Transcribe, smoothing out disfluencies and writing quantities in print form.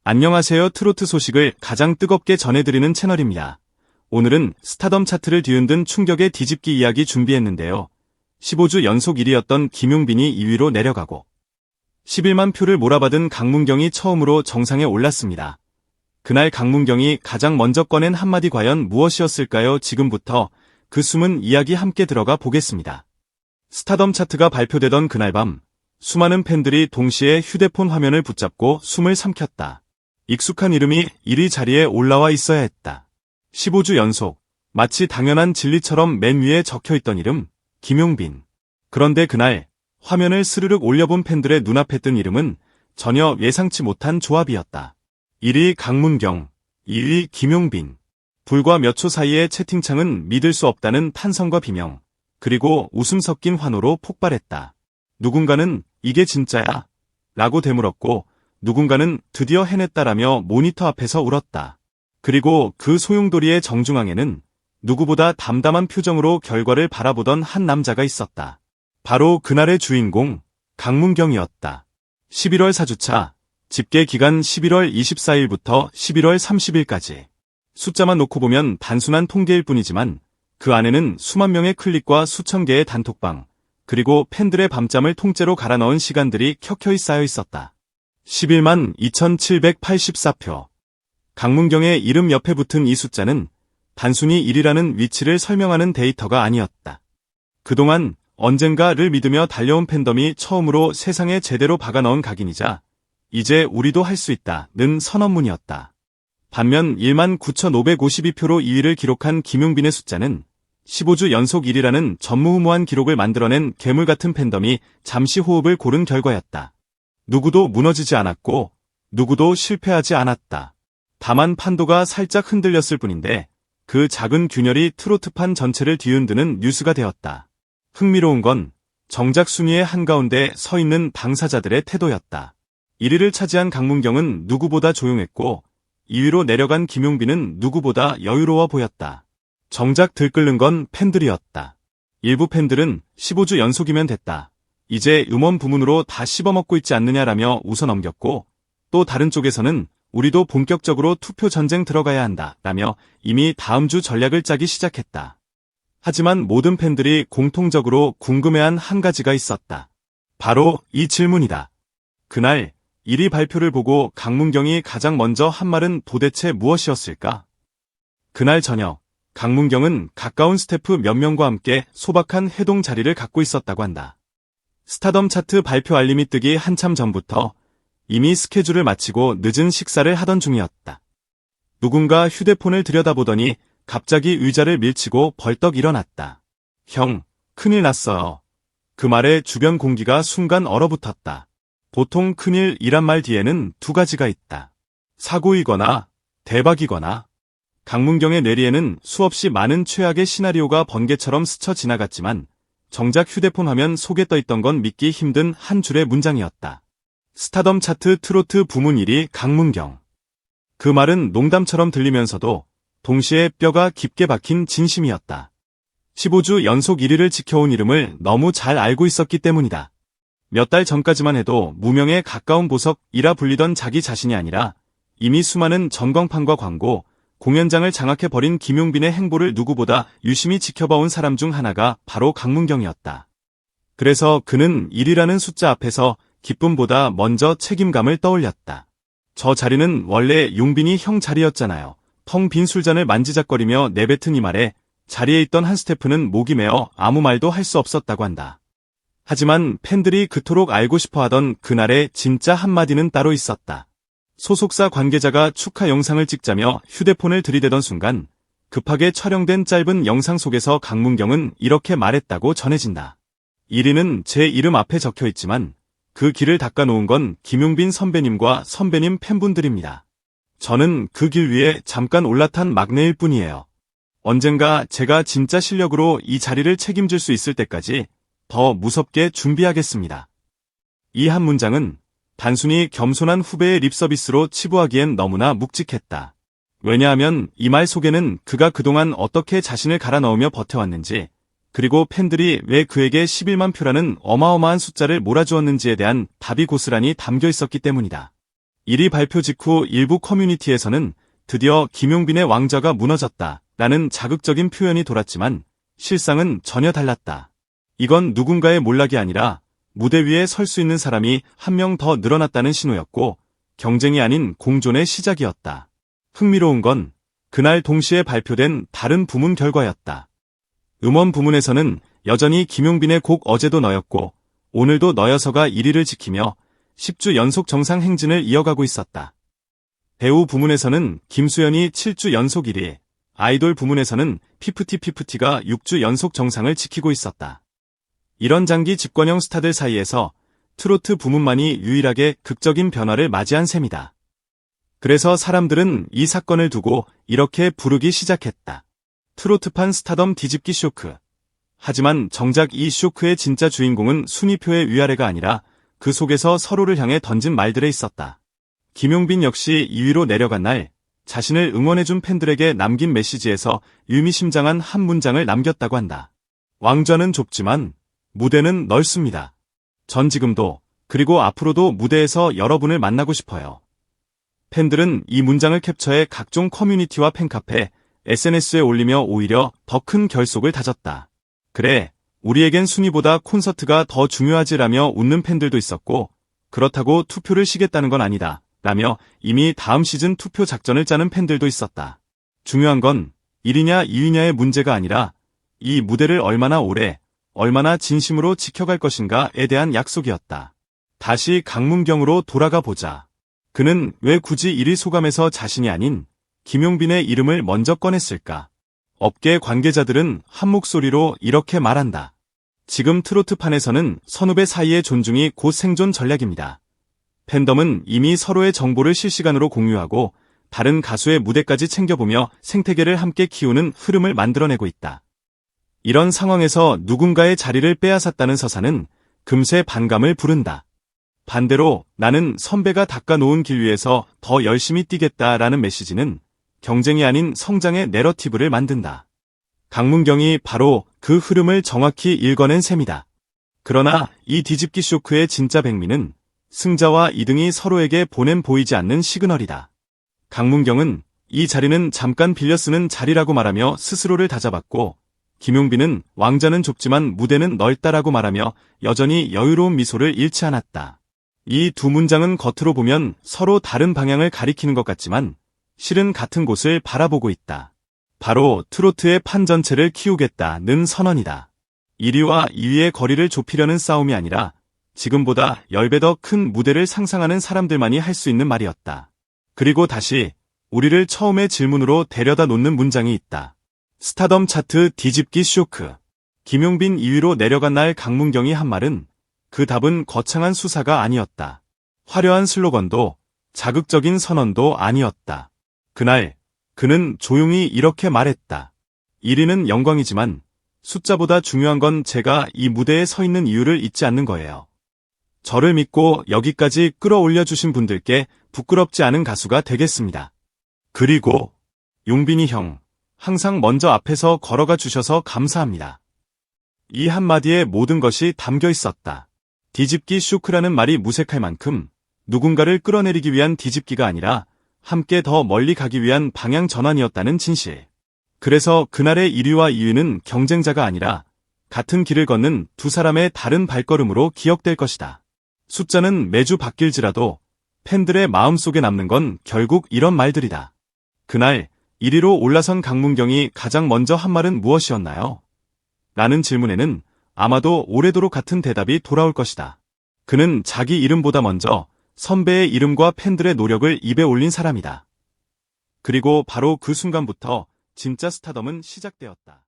안녕하세요. 트로트 소식을 가장 뜨겁게 전해드리는 채널입니다. 오늘은 스타덤 차트를 뒤흔든 충격의 뒤집기 이야기 준비했는데요. 15주 연속 1위였던 김용빈이 2위로 내려가고 11만 표를 몰아받은 강문경이 처음으로 정상에 올랐습니다. 그날 강문경이 가장 먼저 꺼낸 한마디 과연 무엇이었을까요? 지금부터 그 숨은 이야기 함께 들어가 보겠습니다. 스타덤 차트가 발표되던 그날 밤, 수많은 팬들이 동시에 휴대폰 화면을 붙잡고 숨을 삼켰다. 익숙한 이름이 1위 자리에 올라와 있어야 했다. 15주 연속, 마치 당연한 진리처럼 맨 위에 적혀있던 이름, 김용빈. 그런데 그날, 화면을 스르륵 올려본 팬들의 눈앞에 뜬 이름은 전혀 예상치 못한 조합이었다. 1위 강문경, 2위 김용빈. 불과 몇 초 사이에 채팅창은 믿을 수 없다는 탄성과 비명, 그리고 웃음 섞인 환호로 폭발했다. 누군가는 이게 진짜야? 라고 되물었고, 누군가는 드디어 해냈다라며 모니터 앞에서 울었다. 그리고 그 소용돌이의 정중앙에는 누구보다 담담한 표정으로 결과를 바라보던 한 남자가 있었다. 바로 그날의 주인공, 강문경이었다. 11월 4주차, 집계 기간 11월 24일부터 11월 30일까지. 숫자만 놓고 보면 단순한 통계일 뿐이지만 그 안에는 수만 명의 클릭과 수천 개의 단톡방, 그리고 팬들의 밤잠을 통째로 갈아 넣은 시간들이 켜켜이 쌓여 있었다. 11만 2784표. 강문경의 이름 옆에 붙은 이 숫자는 단순히 1위라는 위치를 설명하는 데이터가 아니었다. 그동안 언젠가를 믿으며 달려온 팬덤이 처음으로 세상에 제대로 박아넣은 각인이자 이제 우리도 할 수 있다는 선언문이었다. 반면 1만 9552표로 2위를 기록한 김용빈의 숫자는 15주 연속 1위라는 전무후무한 기록을 만들어낸 괴물 같은 팬덤이 잠시 호흡을 고른 결과였다. 누구도 무너지지 않았고 누구도 실패하지 않았다. 다만 판도가 살짝 흔들렸을 뿐인데 그 작은 균열이 트로트판 전체를 뒤흔드는 뉴스가 되었다. 흥미로운 건 정작 순위의 한가운데 서 있는 당사자들의 태도였다. 1위를 차지한 강문경은 누구보다 조용했고 2위로 내려간 김용빈은 누구보다 여유로워 보였다. 정작 들끓는 건 팬들이었다. 일부 팬들은 15주 연속이면 됐다. 이제 음원 부문으로 다 씹어먹고 있지 않느냐라며 웃어넘겼고 또 다른 쪽에서는 우리도 본격적으로 투표 전쟁 들어가야 한다 라며 이미 다음 주 전략을 짜기 시작했다. 하지만 모든 팬들이 공통적으로 궁금해한 한 가지가 있었다. 바로 이 질문이다. 그날 1위 발표를 보고 강문경이 가장 먼저 한 말은 도대체 무엇이었을까? 그날 저녁, 강문경은 가까운 스태프 몇 명과 함께 소박한 회동 자리를 갖고 있었다고 한다. 스타덤 차트 발표 알림이 뜨기 한참 전부터 이미 스케줄을 마치고 늦은 식사를 하던 중이었다. 누군가 휴대폰을 들여다보더니 갑자기 의자를 밀치고 벌떡 일어났다. 형, 큰일 났어요. 그 말에 주변 공기가 순간 얼어붙었다. 보통 큰일이란 말 뒤에는 두 가지가 있다. 사고이거나 대박이거나. 강문경의 뇌리에는 수없이 많은 최악의 시나리오가 번개처럼 스쳐 지나갔지만 정작 휴대폰 화면 속에 떠있던 건 믿기 힘든 한 줄의 문장이었다. 스타덤 차트 트로트 부문 1위 강문경. 그 말은 농담처럼 들리면서도 동시에 뼈가 깊게 박힌 진심이었다. 15주 연속 1위를 지켜온 이름을 너무 잘 알고 있었기 때문이다. 몇 달 전까지만 해도 무명에 가까운 보석이라 불리던 자기 자신이 아니라 이미 수많은 전광판과 광고, 공연장을 장악해버린 김용빈의 행보를 누구보다 유심히 지켜봐온 사람 중 하나가 바로 강문경이었다. 그래서 그는 1위라는 숫자 앞에서 기쁨보다 먼저 책임감을 떠올렸다. 저 자리는 원래 용빈이 형 자리였잖아요. 텅 빈 술잔을 만지작거리며 내뱉은 이 말에 자리에 있던 한 스태프는 목이 메어 아무 말도 할 수 없었다고 한다. 하지만 팬들이 그토록 알고 싶어하던 그날의 진짜 한마디는 따로 있었다. 소속사 관계자가 축하 영상을 찍자며 휴대폰을 들이대던 순간 급하게 촬영된 짧은 영상 속에서 강문경은 이렇게 말했다고 전해진다. 1위는 제 이름 앞에 적혀있지만 그 길을 닦아놓은 건 김용빈 선배님과 선배님 팬분들입니다. 저는 그 길 위에 잠깐 올라탄 막내일 뿐이에요. 언젠가 제가 진짜 실력으로 이 자리를 책임질 수 있을 때까지 더 무섭게 준비하겠습니다. 이 한 문장은 단순히 겸손한 후배의 립서비스로 치부하기엔 너무나 묵직했다. 왜냐하면 이 말 속에는 그가 그동안 어떻게 자신을 갈아 넣으며 버텨왔는지, 그리고 팬들이 왜 그에게 11만 표라는 어마어마한 숫자를 몰아주었는지에 대한 답이 고스란히 담겨 있었기 때문이다. 1위 발표 직후 일부 커뮤니티에서는 드디어 김용빈의 왕좌가 무너졌다 라는 자극적인 표현이 돌았지만 실상은 전혀 달랐다. 이건 누군가의 몰락이 아니라 무대 위에 설 수 있는 사람이 한 명 더 늘어났다는 신호였고 경쟁이 아닌 공존의 시작이었다. 흥미로운 건 그날 동시에 발표된 다른 부문 결과였다. 음원 부문에서는 여전히 김용빈의 곡 어제도 너였고 오늘도 너여서가 1위를 지키며 10주 연속 정상 행진을 이어가고 있었다. 배우 부문에서는 김수현이 7주 연속 1위, 아이돌 부문에서는 피프티피프티가 6주 연속 정상을 지키고 있었다. 이런 장기 집권형 스타들 사이에서 트로트 부문만이 유일하게 극적인 변화를 맞이한 셈이다. 그래서 사람들은 이 사건을 두고 이렇게 부르기 시작했다. 트로트판 스타덤 뒤집기 쇼크. 하지만 정작 이 쇼크의 진짜 주인공은 순위표의 위아래가 아니라 그 속에서 서로를 향해 던진 말들에 있었다. 김용빈 역시 2위로 내려간 날 자신을 응원해준 팬들에게 남긴 메시지에서 의미심장한 한 문장을 남겼다고 한다. 왕좌는 좁지만 무대는 넓습니다. 전 지금도 그리고 앞으로도 무대에서 여러분을 만나고 싶어요. 팬들은 이 문장을 캡처해 각종 커뮤니티와 팬카페, SNS에 올리며 오히려 더 큰 결속을 다졌다. 그래, 우리에겐 순위보다 콘서트가 더 중요하지라며 웃는 팬들도 있었고 그렇다고 투표를 쉬겠다는 건 아니다 라며 이미 다음 시즌 투표 작전을 짜는 팬들도 있었다. 중요한 건 1위냐 2위냐의 문제가 아니라 이 무대를 얼마나 오래, 얼마나 진심으로 지켜갈 것인가에 대한 약속이었다. 다시 강문경으로 돌아가 보자. 그는 왜 굳이 1위 소감에서 자신이 아닌 김용빈의 이름을 먼저 꺼냈을까? 업계 관계자들은 한 목소리로 이렇게 말한다. 지금 트로트판에서는 선후배 사이의 존중이 곧 생존 전략입니다. 팬덤은 이미 서로의 정보를 실시간으로 공유하고 다른 가수의 무대까지 챙겨보며 생태계를 함께 키우는 흐름을 만들어내고 있다. 이런 상황에서 누군가의 자리를 빼앗았다는 서사는 금세 반감을 부른다. 반대로 나는 선배가 닦아놓은 길 위에서 더 열심히 뛰겠다라는 메시지는 경쟁이 아닌 성장의 내러티브를 만든다. 강문경이 바로 그 흐름을 정확히 읽어낸 셈이다. 그러나 이 뒤집기 쇼크의 진짜 백미는 승자와 2등이 서로에게 보낸 보이지 않는 시그널이다. 강문경은 이 자리는 잠깐 빌려 쓰는 자리라고 말하며 스스로를 다잡았고 김용빈은 왕좌는 좁지만 무대는 넓다라고 말하며 여전히 여유로운 미소를 잃지 않았다. 이 두 문장은 겉으로 보면 서로 다른 방향을 가리키는 것 같지만 실은 같은 곳을 바라보고 있다. 바로 트로트의 판 전체를 키우겠다는 선언이다. 1위와 2위의 거리를 좁히려는 싸움이 아니라 지금보다 10배 더 큰 무대를 상상하는 사람들만이 할 수 있는 말이었다. 그리고 다시 우리를 처음의 질문으로 데려다 놓는 문장이 있다. 스타덤 차트 뒤집기 쇼크. 김용빈 2위로 내려간 날 강문경이 한 말은 그 답은 거창한 수사가 아니었다. 화려한 슬로건도 자극적인 선언도 아니었다. 그날 그는 조용히 이렇게 말했다. 1위는 영광이지만 숫자보다 중요한 건 제가 이 무대에 서 있는 이유를 잊지 않는 거예요. 저를 믿고 여기까지 끌어올려주신 분들께 부끄럽지 않은 가수가 되겠습니다. 그리고 용빈이 형, 항상 먼저 앞에서 걸어가 주셔서 감사합니다. 이 한마디에 모든 것이 담겨 있었다. 뒤집기 쇼크라는 말이 무색할 만큼 누군가를 끌어내리기 위한 뒤집기가 아니라 함께 더 멀리 가기 위한 방향 전환이었다는 진실. 그래서 그날의 1위와 2위는 경쟁자가 아니라 같은 길을 걷는 두 사람의 다른 발걸음으로 기억될 것이다. 숫자는 매주 바뀔지라도 팬들의 마음속에 남는 건 결국 이런 말들이다. 그날 1위로 올라선 강문경이 가장 먼저 한 말은 무엇이었나요? 라는 질문에는 아마도 오래도록 같은 대답이 돌아올 것이다. 그는 자기 이름보다 먼저 선배의 이름과 팬들의 노력을 입에 올린 사람이다. 그리고 바로 그 순간부터 진짜 스타덤은 시작되었다.